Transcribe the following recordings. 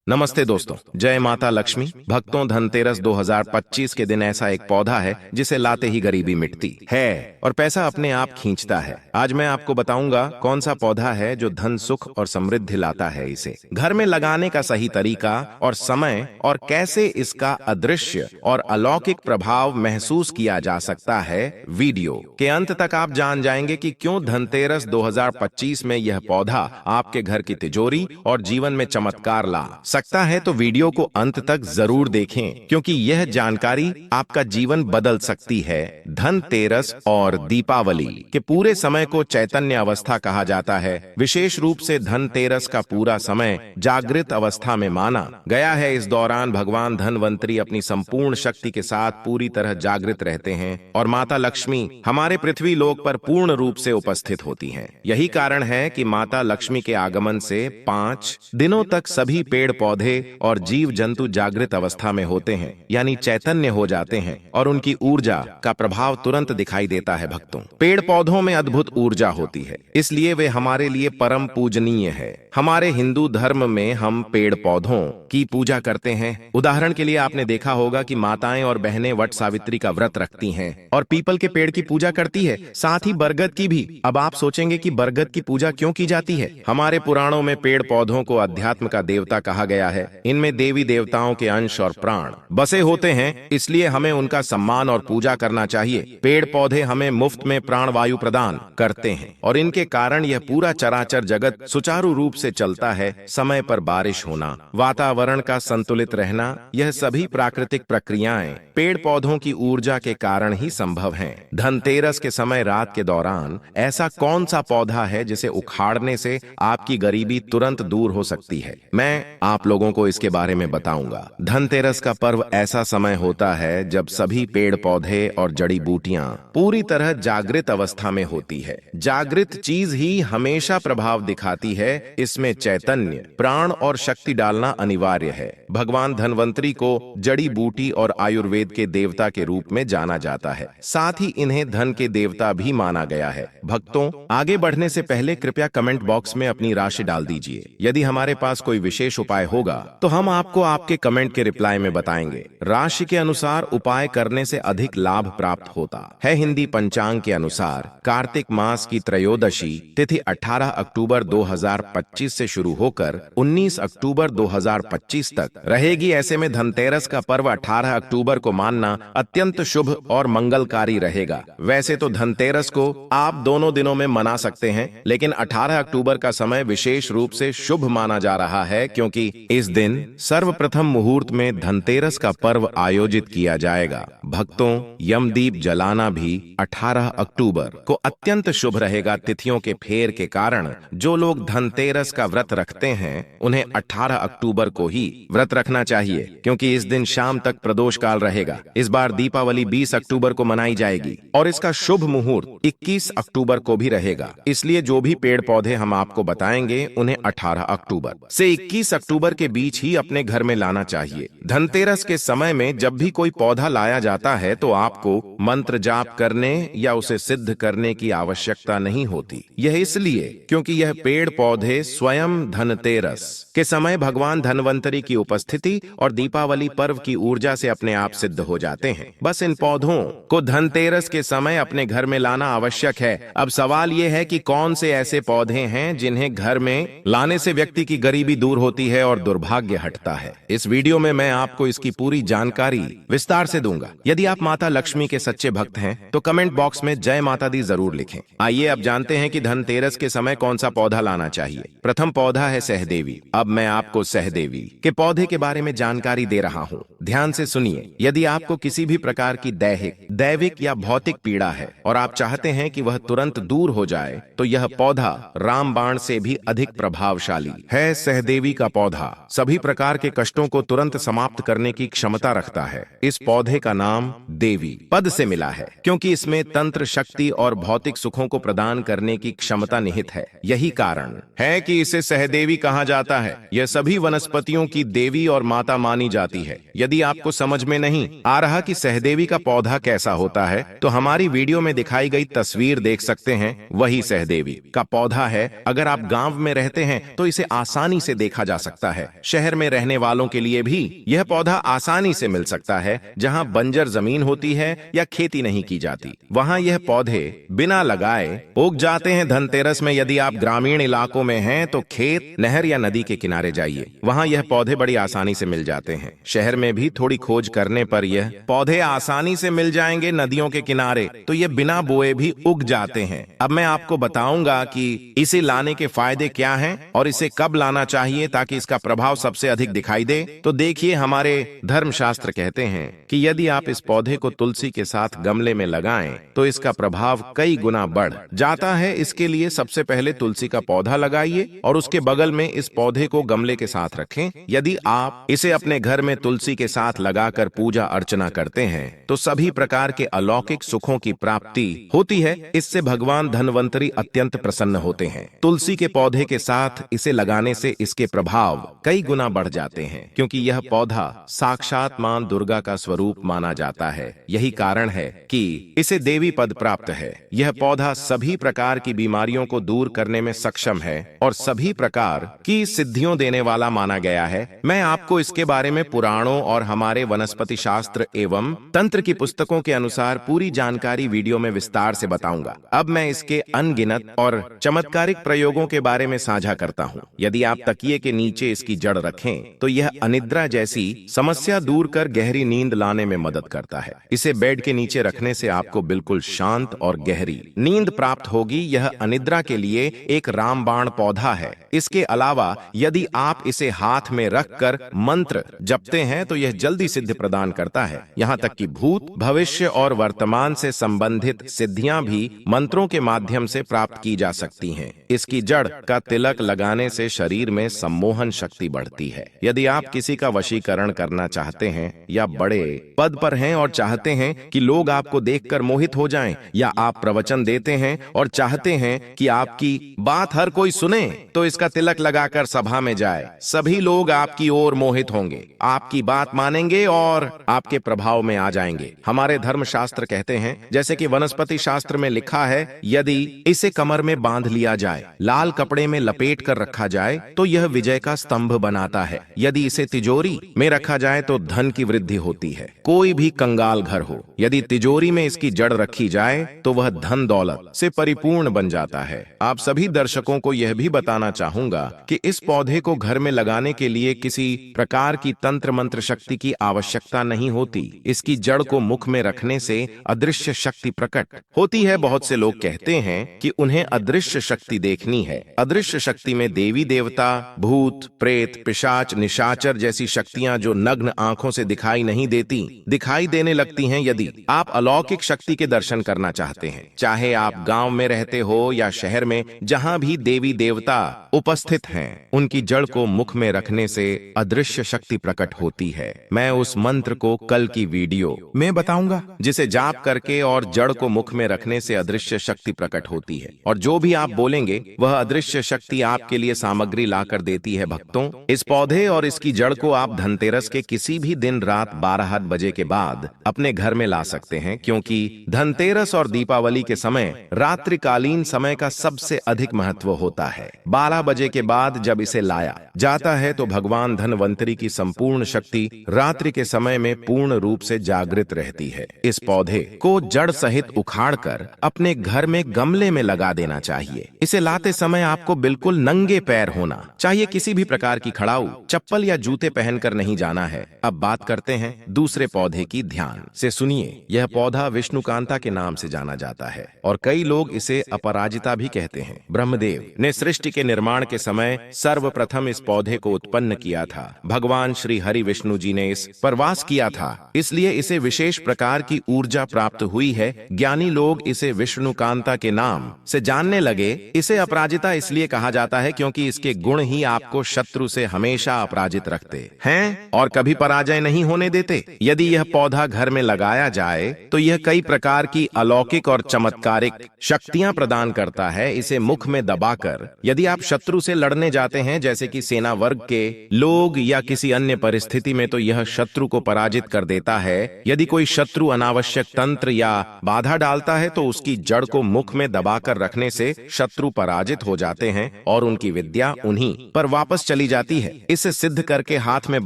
नमस्ते दोस्तों, जय माता लक्ष्मी। भक्तों, धनतेरस 2025 के दिन ऐसा एक पौधा है जिसे लाते ही गरीबी मिटती है और पैसा अपने आप खींचता है। आज मैं आपको बताऊंगा कौन सा पौधा है जो धन, सुख और समृद्धि लाता है। इसे घर में लगाने का सही तरीका और समय और कैसे इसका अदृश्य और अलौकिक प्रभाव महसूस किया जा सकता है। वीडियो के अंत तक आप जान जाएंगे कि क्यों धनतेरस 2025 में यह पौधा आपके घर की तिजोरी और जीवन में चमत्कार ला सकता है। तो वीडियो को अंत तक जरूर देखें, क्योंकि यह जानकारी आपका जीवन बदल सकती है। धनतेरस और दीपावली के पूरे समय को चैतन्य अवस्था कहा जाता है। विशेष रूप से धनतेरस का पूरा समय जागृत अवस्था में माना गया है। इस दौरान भगवान धनवंतरी अपनी संपूर्ण शक्ति के साथ पूरी तरह जागृत रहते हैं और माता लक्ष्मी हमारे पृथ्वी लोक पर पूर्ण रूप से उपस्थित होती हैं। यही कारण है कि माता लक्ष्मी के आगमन से 5 दिनों तक सभी पेड़ पौधे और जीव जंतु जागृत अवस्था में होते हैं, यानी चैतन्य हो जाते हैं और उनकी ऊर्जा का प्रभाव तुरंत दिखाई देता है। भक्तों, पेड़ पौधों में अद्भुत ऊर्जा होती है, इसलिए वे हमारे लिए परम पूजनीय है। हमारे हिंदू धर्म में हम पेड़ पौधों की पूजा करते हैं। उदाहरण के लिए आपने देखा होगा कि माताएं और बहनें वट सावित्री का व्रत रखती हैं और पीपल के पेड़ की पूजा करती है, साथ ही बरगद की भी। अब आप सोचेंगे कि बरगद की पूजा क्यों की जाती है? हमारे पुराणों में पेड़ पौधों को अध्यात्म का देवता कहा गया है। इनमें देवी देवताओं के अंश और प्राण बसे होते हैं, इसलिए हमें उनका सम्मान और पूजा करना चाहिए। पेड़ पौधे हमें मुफ्त में प्राण वायु प्रदान करते हैं और इनके कारण यह पूरा चराचर जगत सुचारू रूप से चलता है। समय पर बारिश होना, वातावरण का संतुलित रहना, यह सभी प्राकृतिक प्रक्रियाएं पेड़ पौधों की ऊर्जा के कारण ही संभव हैं। धनतेरस के समय रात के दौरान ऐसा कौन सा पौधा है जिसे उखाड़ने से आपकी गरीबी तुरंत दूर हो सकती है? मैं आप लोगों को इसके बारे में बताऊंगा। धनतेरस का पर्व ऐसा समय होता है जब सभी पेड़ पौधे और जड़ी बूटियां पूरी तरह जागृत अवस्था में होती है। जागृत चीज ही हमेशा प्रभाव दिखाती है। इसमें चैतन्य, प्राण और शक्ति डालना अनिवार्य है। भगवान धनवंतरी को जड़ी बूटी और आयुर्वेद के देवता के रूप में जाना जाता है, साथ ही इन्हें धन के देवता भी माना गया है। भक्तों, आगे बढ़ने से पहले कृपया कमेंट बॉक्स में अपनी राशि डाल दीजिए। यदि हमारे पास कोई विशेष उपाय होगा तो हम आपको आपके कमेंट के रिप्लाई में बताएंगे। राशि के अनुसार उपाय करने से अधिक लाभ प्राप्त होता है। हिंदी पंचांग के अनुसार कार्तिक मास की त्रयोदशी तिथि 18 अक्टूबर 2025 से शुरू होकर 19 अक्टूबर 2025 तक रहेगी। ऐसे में धनतेरस का पर्व 18 अक्टूबर को मानना अत्यंत शुभ और मंगलकारी रहेगा। वैसे तो धनतेरस को आप दोनों दिनों में मना सकते हैं, लेकिन 18 अक्टूबर का समय विशेष रूप से शुभ माना जा रहा है, क्योंकि इस दिन सर्वप्रथम मुहूर्त में धनतेरस का पर्व आयोजित किया जाएगा। भक्तों, यमदीप जलाना भी 18 अक्टूबर को अत्यंत शुभ रहेगा। तिथियों के फेर के कारण जो लोग धनतेरस का व्रत रखते हैं उन्हें 18 अक्टूबर को ही व्रत रखना चाहिए, क्योंकि इस दिन शाम तक प्रदोष काल रहेगा। इस बार दीपावली 20 अक्टूबर को मनाई जाएगी और इसका शुभ मुहूर्त 21 अक्टूबर को भी रहेगा। इसलिए जो भी पेड़ पौधे हम आपको बताएंगे उन्हें 18 अक्टूबर से 21 अक्टूबर के बीच ही अपने घर में लाना चाहिए। धनतेरस के समय में जब भी कोई पौधा लाया जाता है तो आपको मंत्र जाप करने या उसे सिद्ध करने की आवश्यकता नहीं होती। यह इसलिए क्योंकि यह पेड़ पौधे स्वयं धनतेरस के समय भगवान धनवंतरी की उपस्थिति और दीपावली पर्व की ऊर्जा से अपने आप सिद्ध हो जाते हैं। बस इन पौधों को धनतेरस के समय अपने घर में लाना आवश्यक है। अब सवाल यह है कि कौन से ऐसे पौधे हैं जिन्हें घर में लाने से व्यक्ति की गरीबी दूर होती है और दुर्भाग्य हटता है। इस वीडियो में मैं आपको इसकी पूरी जानकारी विस्तार से दूंगा। यदि आप माता लक्ष्मी के सच्चे भक्त हैं तो कमेंट बॉक्स में जय माता दी जरूर लिखें। आइए अब जानते हैं कि धनतेरस के समय कौन सा पौधा लाना चाहिए। प्रथम पौधा है सहदेवी। अब मैं आपको सहदेवी के पौधे के बारे में जानकारी दे रहा हूँ, ध्यान से सुनिए। यदि आपको किसी भी प्रकार की दैविक या भौतिक पीड़ा है और आप चाहते हैं कि वह तुरंत दूर हो जाए, तो यह पौधा रामबाण से भी अधिक प्रभावशाली है। सहदेवी का पौधा सभी प्रकार के कष्टों को तुरंत समाप्त करने की क्षमता रखता है। इस पौधे का नाम देवी पद से मिला है, क्योंकि इसमें तंत्र शक्ति और भौतिक सुखों को प्रदान करने की क्षमता निहित है। यही कारण है कि इसे सहदेवी कहा जाता है। यह सभी वनस्पतियों की देवी और माता मानी जाती है। यदि यदि आपको समझ में नहीं आ रहा कि सहदेवी का पौधा कैसा होता है, तो हमारी वीडियो में दिखाई गई तस्वीर देख सकते हैं, वही सहदेवी का पौधा है। अगर आप गांव में रहते हैं तो इसे आसानी से देखा जा सकता है। शहर में रहने वालों के लिए भी यह पौधा आसानी से मिल सकता है। जहां बंजर जमीन होती है या खेती नहीं की जाती, वहां यह पौधे बिना लगाए उग जाते हैं। धनतेरस में यदि आप ग्रामीण इलाकों में हैं तो खेत, नहर या नदी के किनारे जाइए, वहां यह पौधे बड़ी आसानी से मिल जाते हैं। शहर में भी थोड़ी खोज करने पर यह पौधे आसानी से मिल जाएंगे। नदियों के किनारे तो ये बिना बोए भी उग जाते हैं। अब मैं आपको बताऊंगा कि इसे लाने के फायदे क्या हैं और इसे कब लाना चाहिए ताकि इसका प्रभाव सबसे अधिक दिखाई दे। तो देखिए, हमारे धर्मशास्त्र कहते हैं कि यदि आप इस पौधे को तुलसी के साथ गमले में लगाएं तो इसका प्रभाव कई गुना बढ़ जाता है। इसके लिए सबसे पहले तुलसी का पौधा लगाइए और उसके बगल में इस पौधे को गमले के साथ रखें। यदि आप इसे अपने घर में तुलसी के साथ लगाकर पूजा अर्चना करते हैं तो सभी प्रकार के अलौकिक सुखों की प्राप्ति होती है। इससे भगवान धन्वंतरी अत्यंत प्रसन्न होते हैं। तुलसी के पौधे के साथ इसे लगाने से इसके प्रभाव कई गुना बढ़ जाते हैं, क्योंकि यह पौधा साक्षात मां दुर्गा का स्वरूप माना जाता है। यही कारण है कि इसे देवी पद प्राप्त है। यह पौधा सभी प्रकार की बीमारियों को दूर करने में सक्षम है और सभी प्रकार की सिद्धियों देने वाला माना गया है। मैं आपको इसके बारे में पुराणों और हमारे वनस्पति शास्त्र एवं तंत्र की पुस्तकों के अनुसार पूरी जानकारी वीडियो में विस्तार से बताऊंगा। अब मैं इसके अनगिनत और चमत्कारिक प्रयोगों के बारे में साझा करता हूं। यदि आप तकिए के नीचे इसकी जड़ रखें तो यह अनिद्रा जैसी समस्या दूर कर गहरी नींद लाने में मदद करता है। इसे बेड के नीचे रखने से आपको बिल्कुल शांत और गहरी नींद प्राप्त होगी। यह अनिद्रा के लिए एक रामबाण पौधा है। इसके अलावा यदि आप इसे हाथ में रखकर मंत्र जपते हैं तो यह जल्दी सिद्धि प्रदान करता है। यहाँ तक कि भूत, भविष्य और वर्तमान से संबंधित सिद्धियां भी मंत्रों के माध्यम से प्राप्त की जा सकती हैं। इसकी जड़ का तिलक लगाने से शरीर में सम्मोहन शक्ति बढ़ती है। यदि आप किसी का वशीकरण करना चाहते हैं या बड़े पद पर हैं और चाहते हैं कि लोग आपको देखकर मोहित हो जाएं, या आप प्रवचन देते हैं और चाहते हैं कि आपकी बात हर कोई सुने, तो इसका तिलक लगाकर सभा में जाए। सभी लोग आपकी ओर मोहित होंगे, आपकी बात मानेंगे और आपके प्रभाव में आ जाएंगे। हमारे धर्मशास्त्र कहते हैं, जैसे कि वनस्पति शास्त्र में लिखा है, यदि इसे कमर में बांध लिया जाए, लाल कपड़े में लपेट कर रखा जाए तो यह विजय का स्तंभ बनाता है। यदि इसे तिजोरी में रखा जाए तो धन की वृद्धि होती है। कोई भी कंगाल घर हो, यदि तिजोरी में इसकी जड़ रखी जाए तो वह धन दौलत से परिपूर्ण बन जाता है। आप सभी दर्शकों को यह भी बताना चाहूंगा कि इस पौधे को घर में लगाने के लिए किसी प्रकार की तंत्र मंत्र शक्ति की आवश्यकता नहीं होती। इसकी जड़ को मुख में रखने से अदृश्य शक्ति प्रकट होती है। बहुत से लोग कहते हैं कि उन्हें अदृश्य शक्ति देखनी है। अदृश्य शक्ति में देवी देवता, भूत, प्रेत, पिशाच, निशाचर जैसी शक्तियां जो नग्न आंखों से दिखाई नहीं देती, दिखाई देने लगती हैं। यदि आप अलौकिक शक्ति के दर्शन करना चाहते हैं, चाहे आप गांव में रहते हो या शहर में, जहां भी देवी देवता उपस्थित हैं, उनकी जड़ को मुख में रखने से अदृश्य शक्ति प्रकट होती है। मैं उस मंत्र को कल की वीडियो में बताऊंगा, जिसे जाप करके और जड़ को मुख में रखने से अदृश्य शक्ति प्रकट होती है, और जो भी आप बोलेंगे वह अदृश्य शक्ति आपके लिए सामग्री लाकर देती है। भक्तों, इस पौधे और इसकी जड़ को आप धनतेरस के किसी भी दिन रात 12 बजे के बाद अपने घर में ला सकते हैं, क्योंकि धनतेरस और दीपावली के समय रात्रिकालीन समय का सबसे अधिक महत्व होता है। 12 बजे के बाद जब इसे लाया जाता है तो भगवान धन्वंतरी की संपूर्ण शक्ति रात्रि के समय में पूर्ण रूप से जागृत रहती है। इस पौधे को जड़ सहित उखाड़कर अपने घर में गमले में लगा देना चाहिए। इसे लाते समय आपको बिल्कुल नंगे पैर होना चाहिए। किसी भी प्रकार की खड़ाऊ, चप्पल या जूते पहनकर नहीं जाना है। अब बात करते हैं दूसरे पौधे की। ध्यान से सुनिए। यह पौधा विष्णुकांता के नाम से जाना जाता है और कई लोग इसे अपराजिता भी कहते हैं। ब्रह्मदेव ने सृष्टि के निर्माण के समय सर्वप्रथम इस पौधे को उत्पन्न किया था। भगवान श्री हरि विष्णु जी ने इस पर वास किया था, इसलिए इसे विशेष प्रकार की ऊर्जा प्राप्त हुई है। ज्ञानी लोग इसे विष्णुकांता के नाम से जानने लगे। इसे अपराजिता इसलिए कहा जाता है क्योंकि इसके गुण ही आपको शत्रु से हमेशा अपराजित रखते हैं और कभी पराजय नहीं होने देते। यदि यह पौधा घर में लगाया जाए तो यह कई प्रकार की अलौकिक और चमत्कारिक शक्तियां प्रदान करता है। इसे मुख में दबाकर यदि आप शत्रु से लड़ने जाते हैं, जैसे कि सेना वर्ग के लोग या किसी अन्य परिस्थिति में, तो तो यह शत्रु को पराजित कर देता है। यदि कोई शत्रु अनावश्यक तंत्र या बाधा डालता है तो उसकी जड़ को मुख में दबाकर रखने से शत्रु पराजित हो जाते हैं और उनकी विद्या उन्हीं पर वापस चली जाती है। इसे सिद्ध करके हाथ में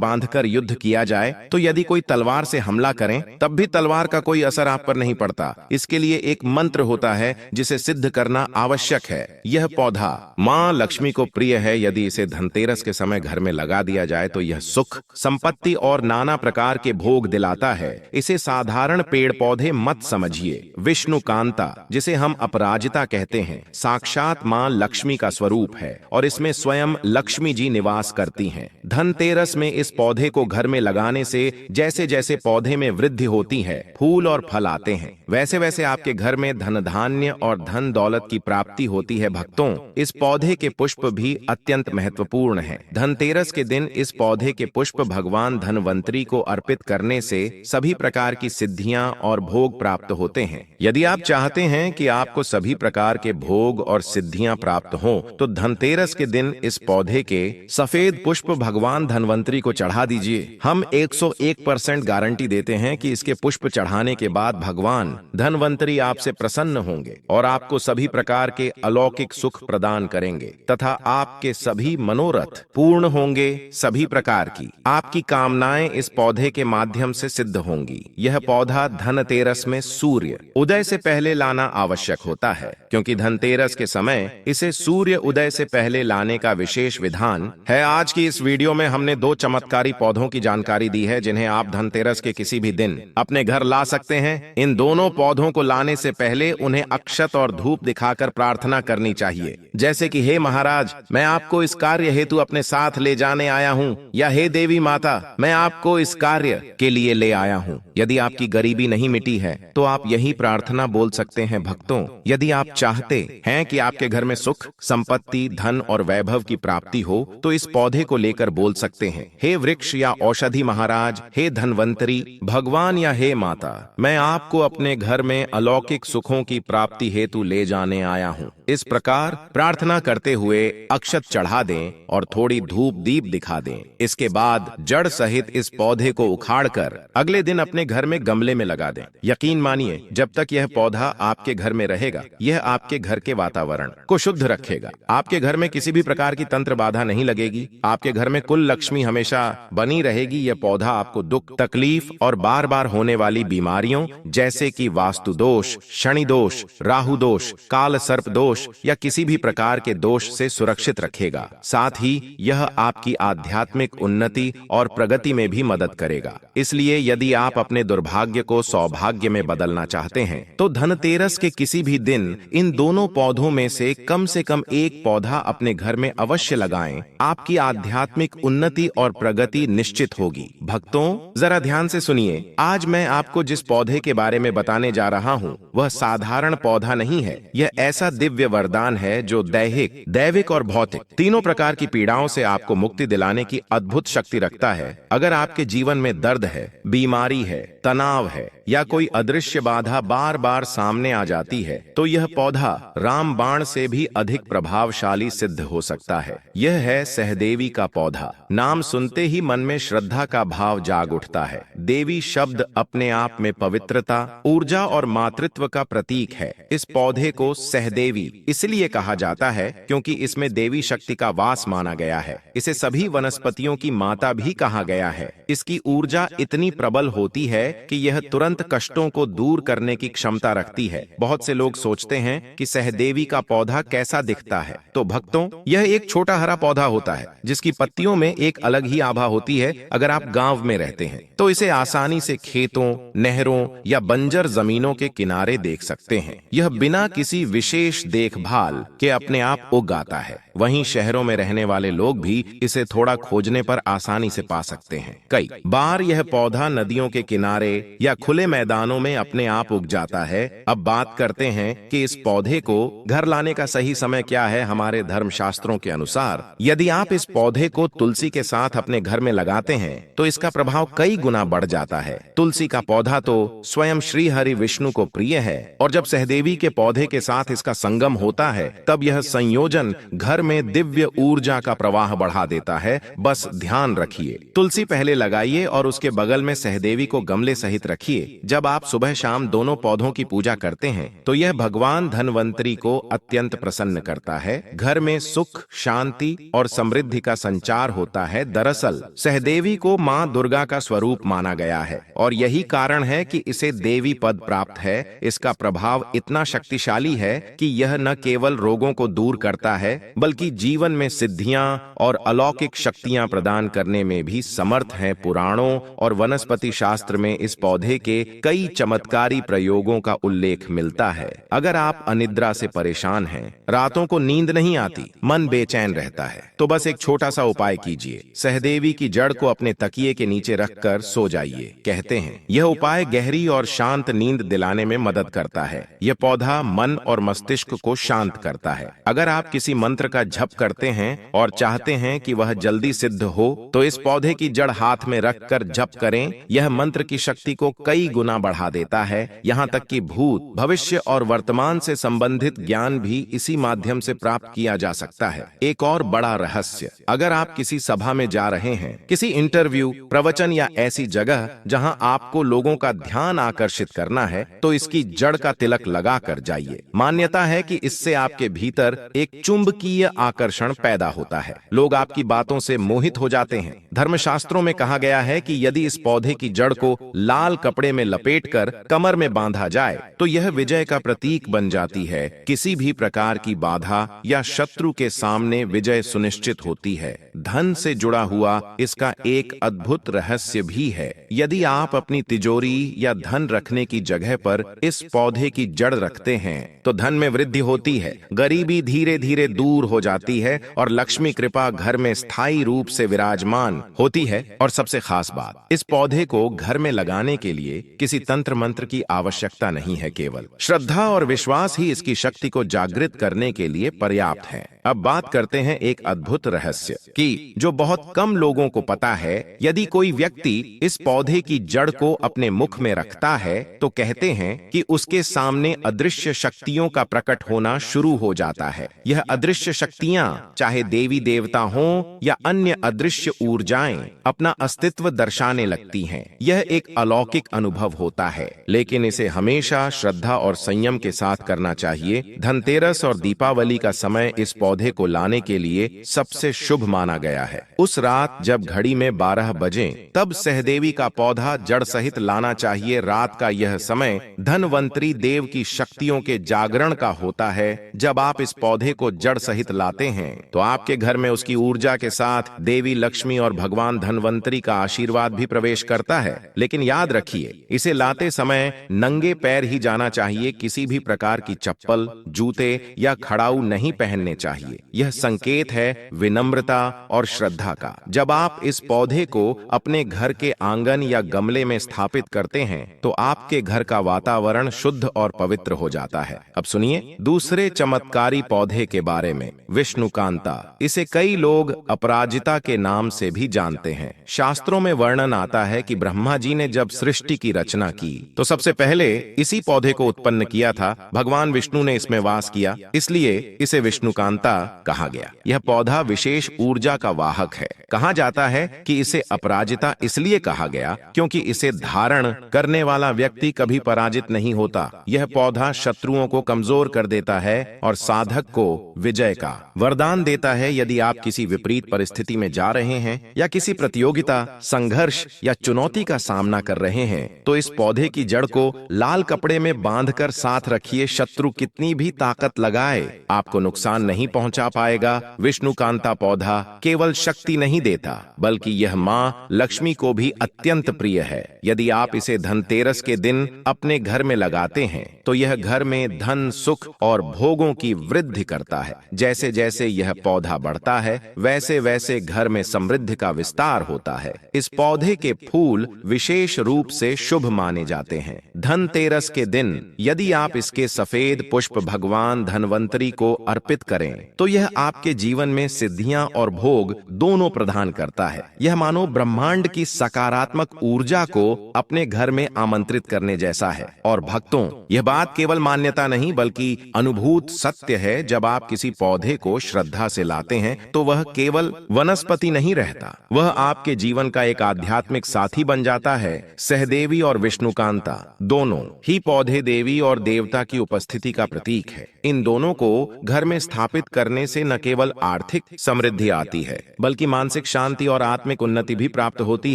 बांधकर युद्ध किया जाए तो यदि कोई तलवार से हमला करें तब भी तलवार का कोई असर आप पर नहीं पड़ता। इसके लिए एक मंत्र होता है जिसे सिद्ध करना आवश्यक है। यह पौधा मां लक्ष्मी को प्रिय है। यदि इसे धनतेरस के समय घर में लगा दिया जाए तो यह सुख, संपत्ति और नाना प्रकार के भोग दिलाता है। इसे साधारण पेड़ पौधे मत समझिए। विष्णु कांता, जिसे हम अपराजिता कहते हैं, साक्षात मां लक्ष्मी का स्वरूप है और इसमें स्वयं लक्ष्मी जी निवास करती हैं। धनतेरस में इस पौधे को घर में लगाने से जैसे जैसे पौधे में वृद्धि होती है, फूल और फल आते हैं, वैसे वैसे आपके घर में धन धान्य और धन दौलत की प्राप्ति होती है। भक्तों, इस पौधे के पुष्प भी अत्यंत महत्वपूर्ण हैं। धनतेरस के दिन इस पौधे के पुष्प भगवान धनवंतरी को अर्पित करने से सभी प्रकार की सिद्धियां और भोग प्राप्त होते हैं। यदि आप चाहते हैं कि आपको सभी प्रकार के भोग और सिद्धियां प्राप्त हों, तो धनतेरस के दिन इस पौधे के सफेद पुष्प भगवान धनवंतरी को चढ़ा दीजिए। हम 101% गारंटी देते हैं कि इसके पुष्प चढ़ाने के बाद भगवान धनवंतरी आपसे प्रसन्न होंगे और आपको सभी प्रकार के अलौकिक सुख प्रदान करेंगे तथा आपके सभी मनोरथ पूर्ण होंगे। सभी प्रकार की आपकी कामनाएं इस पौधे के माध्यम से सिद्ध होंगी। यह पौधा धनतेरस में सूर्य उदय से पहले लाना आवश्यक होता है, क्योंकि धनतेरस के समय इसे सूर्य उदय से पहले लाने का विशेष विधान है। आज की इस वीडियो में हमने 2 चमत्कारी पौधों की जानकारी दी है जिन्हें आप धनतेरस के किसी भी दिन अपने घर ला सकते हैं। इन दोनों पौधों को लाने से पहले उन्हें अक्षत और धूप दिखाकर प्रार्थना करनी चाहिए, जैसे कि हे महाराज, मैं आपको इस कार्य हेतु अपने साथ ले जाने आया हूँ, या हे देवी माता, मैं आपको इस कार्य के लिए ले आया हूँ। यदि आपकी गरीबी नहीं मिटी है तो आप यही प्रार्थना बोल सकते हैं। भक्तों, यदि आप चाहते हैं कि आपके घर में सुख, संपत्ति, धन और वैभव की प्राप्ति हो तो इस पौधे को लेकर बोल सकते हैं, हे वृक्ष या औषधि महाराज, हे धनवंतरी भगवान या हे माता, मैं आपको अपने घर में अलौकिक सुखों की प्राप्ति हेतु ले जाने आया हूँ। इस प्रकार प्रार्थना करते हुए अक्षत चढ़ा दें और थोड़ी धूप दीप दिखा दें। इसके बाद जड़ सहित इस पौधे को उखाड़कर अगले दिन अपने घर में गमले में लगा दें। यकीन मानिए, जब तक यह पौधा आपके घर में रहेगा, यह आपके घर के वातावरण को शुद्ध रखेगा। आपके घर में किसी भी प्रकार की तंत्र बाधा नहीं लगेगी। आपके घर में कुल लक्ष्मी हमेशा बनी रहेगी। यह पौधा आपको दुख, तकलीफ और बार बार होने वाली बीमारियों जैसे कि वास्तु दोष, शनि दोष, राहु दोष, काल सर्प दोष या किसी भी प्रकार के दोष से सुरक्षित रखेगा। साथ ही यह आपकी आध्यात्मिक उन्नति और प्रगति में भी मदद करेगा। इसलिए यदि आप अपने दुर्भाग्य को सौभाग्य में बदलना चाहते हैं तो धनतेरस के किसी भी दिन इन दोनों पौधों में से कम एक पौधा अपने घर में अवश्य लगाएं। आपकी आध्यात्मिक उन्नति और प्रगति निश्चित होगी। भक्तों, जरा ध्यान से सुनिए। आज मैं आपको जिस पौधे के बारे में बताने जा रहा हूँ वह साधारण पौधा नहीं है। यह ऐसा दिव्य वरदान है जो दैहिक, दैविक और भौतिक तीनों प्रकार की पीड़ाओं से आपको मुक्ति दिलाने की अद्भुत शक्ति रखता है। अगर आपके जीवन में दर्द है, बीमारी है, तनाव है या कोई अदृश्य बाधा बार बार सामने आ जाती है तो यह पौधा रामबाण से भी अधिक प्रभावशाली सिद्ध हो सकता है। यह है सहदेवी का पौधा। नाम सुनते ही मन में श्रद्धा का भाव जाग उठता है। देवी शब्द अपने आप में पवित्रता, ऊर्जा और मातृत्व का प्रतीक है। इस पौधे को सहदेवी इसलिए कहा जाता है क्योंकि इसमें देवी शक्ति का वास माना गया है। इसे सभी वनस्पतियों की माता भी कहा गया है। इसकी ऊर्जा इतनी प्रबल होती है कि यह तुरंत कष्टों को दूर करने की क्षमता रखती है। बहुत से लोग सोचते हैं कि सहदेवी का पौधा कैसा दिखता है। तो भक्तों, यह एक छोटा हरा पौधा होता है जिसकी पत्तियों में एक अलग ही आभा होती है। अगर आप गांव में रहते हैं तो इसे आसानी से खेतों, नहरों या बंजर जमीनों के किनारे देख सकते हैं। यह बिना किसी विशेष देखभाल के अपने आप उग आता है। वहीं शहरों में रहने वाले लोग भी इसे थोड़ा खोजने पर आसानी से पा सकते हैं। कई बार यह पौधा नदियों के किनारे या खुले मैदानों में अपने आप उग जाता है। अब बात करते हैं कि इस पौधे को घर लाने का सही समय क्या है। हमारे धर्मशास्त्रों के अनुसार यदि आप इस पौधे को तुलसी के साथ अपने घर में लगाते हैं तो इसका प्रभाव कई गुना बढ़ जाता है। तुलसी का पौधा तो स्वयं श्री हरि विष्णु को प्रिय है और जब सहदेवी के पौधे के साथ इसका संगम होता है तब यह संयोजन घर में दिव्य ऊर्जा का प्रवाह बढ़ा देता है। बस ध्यान रखिए, तुलसी पहले लगाइए और उसके बगल में सहदेवी को गमले सहित रखिए। जब आप सुबह शाम दोनों पौधों की पूजा करते हैं तो यह भगवान धनवंतरी को अत्यंत प्रसन्न करता है। घर में सुख, शांति और समृद्धि का संचार होता है। दरअसल सहदेवी को मां दुर्गा का स्वरूप माना गया है और यही कारण है कि इसे देवी पद प्राप्त है। इसका प्रभाव इतना शक्तिशाली है कि यह न केवल रोगों को दूर करता है बल्कि जीवन में सिद्धियां और अलौकिक शक्तियां प्रदान करने में भी समर्थ है। पुराणों और वनस्पति शास्त्र में इस पौधे के कई चमत्कारी प्रयोगों का उल्लेख मिलता है। अगर आप अनिद्रा से परेशान हैं, रातों को नींद नहीं आती, मन बेचैन रहता है, तो बस एक छोटा सा उपाय कीजिए। सहदेवी की जड़ को अपने तकिए के नीचे रखकर सो जाइए। कहते हैं यह उपाय गहरी और शांत नींद दिलाने में मदद करता है। यह पौधा मन और मस्तिष्क को शांत करता है। अगर आप किसी मंत्र का जप करते हैं और चाहते हैं कि वह जल्दी सिद्ध हो तो इस पौधे की जड़ हाथ में रखकर जप करें। यह मंत्र की शक्ति को कई गुना बढ़ा देता है। यहाँ तक कि भूत, भविष्य और वर्तमान से संबंधित ज्ञान भी इसी माध्यम से प्राप्त किया जा सकता है। एक और बड़ा रहस्य, अगर आप किसी सभा में जा रहे हैं, किसी इंटरव्यू, प्रवचन या ऐसी जगह जहां आपको लोगों का ध्यान आकर्षित करना है, तो इसकी जड़ का तिलक लगाकर जाइए। मान्यता है कि इससे आपके भीतर एक चुंबकीय आकर्षण पैदा होता है। लोग आपकी बातों से मोहित हो जाते हैं। धर्मशास्त्रों में कहा गया है कि यदि इस पौधे की जड़ को लाल कपड़े में लपेटकर कमर में बांधा जाए तो यह विजय का प्रतीक बन जाती है। किसी भी प्रकार की बाधा या शत्रु के सामने विजय सुनिश्चित होती है। धन से जुड़ा हुआ इसका एक अद्भुत रहस्य भी है। यदि आप अपनी तिजोरी या धन रखने की जगह पर इस पौधे की जड़ रखते हैं तो धन में वृद्धि होती है, गरीबी धीरे धीरे दूर हो जाती है और लक्ष्मी कृपा घर में स्थायी रूप से विराजमान होती है। और सबसे खास बात, इस पौधे को घर में लगाने के लिए किसी तंत्र मंत्र की आवश्यकता नहीं है। केवल श्रद्धा और विश्वास ही इसकी शक्ति को जागृत करने के लिए पर्याप्त है। अब बात करते हैं एक अद्भुत रहस्य की जो बहुत कम लोगों को पता है। यदि कोई व्यक्ति इस पौधे की जड़ को अपने मुख में रखता है तो कहते हैं कि उसके सामने अदृश्य शक्तियों का प्रकट होना शुरू हो जाता है। यह अदृश्य शक्तियां चाहे देवी देवता हों या अन्य अदृश्य ऊर्जाएं अपना अस्तित्व दर्शाने लगती हैं। यह एक अलौकिक अनुभव होता है, लेकिन इसे हमेशा श्रद्धा और संयम के साथ करना चाहिए। धनतेरस और दीपावली का समय इस पौधे को लाने के लिए सबसे शुभ माना गया है। उस रात जब घड़ी में 12 बजे तब सहदेवी का पौधा जड़ सहित लाना चाहिए। रात का यह समय धनवंतरी देव की शक्तियों के जागरण का होता है। जब आप इस पौधे को जड़ सहित लाते हैं तो आपके घर में उसकी ऊर्जा के साथ देवी लक्ष्मी और भगवान धनवंतरी का आशीर्वाद भी प्रवेश करता है। लेकिन याद रखिए, इसे लाते समय नंगे पैर ही जाना चाहिए। किसी भी प्रकार की चप्पल, जूते या खड़ाऊ नहीं पहनने चाहिए। यह संकेत है विनम्रता और श्रद्धा का। जब आप इस पौधे को अपने घर के आंगन या गमले में स्थापित करते हैं तो आपके घर का वातावरण शुद्ध और पवित्र हो जाता है। अब सुनिए दूसरे चमत्कारी पौधे के बारे में, विष्णुकांता। इसे कई लोग अपराजिता के नाम से भी जानते हैं। शास्त्रों में वर्णन आता है कि ब्रह्मा जी ने जब सृष्टि की रचना की तो सबसे पहले इसी पौधे को उत्पन्न किया था। भगवान विष्णु ने इसमें वास किया, इसलिए इसे विष्णुकांता कहा गया। यह पौधा विशेष ऊर्जा का वाहक है। कहा जाता है कि इसे अपराजिता इसलिए कहा गया क्योंकि इसे धारण करने वाला व्यक्ति कभी पराजित नहीं होता। यह पौधा शत्रुओं को कमजोर कर देता है और साधक को विजय का वरदान देता है। यदि आप किसी विपरीत परिस्थिति में जा रहे हैं या किसी प्रतियोगिता, संघर्ष या चुनौती का सामना कर रहे हैं तो इस पौधे की जड़ को लाल कपड़े में बांधकर साथ रखिए। शत्रु कितनी भी ताकत लगाए आपको नुकसान नहीं पहुंचा पाएगा। विष्णुकांता पौधा केवल शक्ति नहीं देता बल्कि यह मां लक्ष्मी को भी अत्यंत प्रिय है। यदि आप इसे धनतेरस के दिन अपने घर में लगाते हैं तो यह घर में धन, सुख और भोगों की वृद्धि करता है। जैसे जैसे यह पौधा बढ़ता है वैसे वैसे घर में समृद्धि का विस्तार होता है। इस पौधे के फूल विशेष रूप से शुभ माने जाते हैं। धनतेरस के दिन यदि आप इसके सफेद पुष्प भगवान धनवंतरी को अर्पित करें तो यह आपके जीवन में सिद्धियां और भोग दोनों प्रदान करता है। यह मानो ब्रह्मांड की सकारात्मक ऊर्जा को अपने घर में आमंत्रित करने जैसा है। और भक्तों, यह बात केवल मान्यता नहीं बल्कि अनुभूत सत्य है। जब आप किसी पौधे को श्रद्धा से लाते हैं तो वह केवल वनस्पति नहीं रहता, वह आपके जीवन जीवन का एक आध्यात्मिक साथी बन जाता है। सहदेवी और विष्णुकांता दोनों ही पौधे देवी और देवता की उपस्थिति का प्रतीक है। इन दोनों को घर में स्थापित करने से न केवल आर्थिक समृद्धि आती है, बल्कि मानसिक शांति और आत्मिक उन्नति भी प्राप्त होती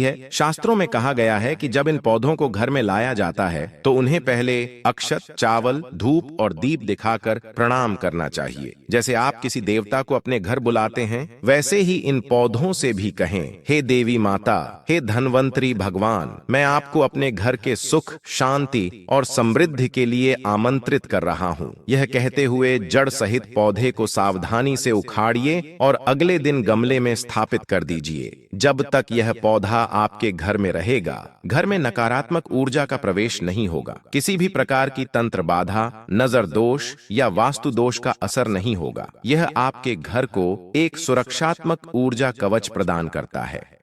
है। शास्त्रों में कहा गया है कि जब इन पौधों को घर में लाया जाता है तो उन्हें पहले अक्षत, चावल, धूप और दीप दिखाकर प्रणाम करना चाहिए। जैसे आप किसी देवता को अपने घर बुलाते हैं, वैसे ही इन पौधों से भी कहें, हे देवी माता, हे धनवंतरी भगवान, मैं आपको अपने घर के सुख, शांति और समृद्धि के लिए आमंत्रित कर रहा हूँ। यह कहते हुए जड़ सहित पौधे को सावधानी से उखाड़िए और अगले दिन गमले में स्थापित कर दीजिए। जब तक यह पौधा आपके घर में रहेगा, घर में नकारात्मक ऊर्जा का प्रवेश नहीं होगा। किसी भी प्रकार की तंत्र बाधा, नजर दोष या वास्तु दोष का असर नहीं होगा। यह आपके घर को एक सुरक्षात्मक ऊर्जा कवच प्रदान करता है।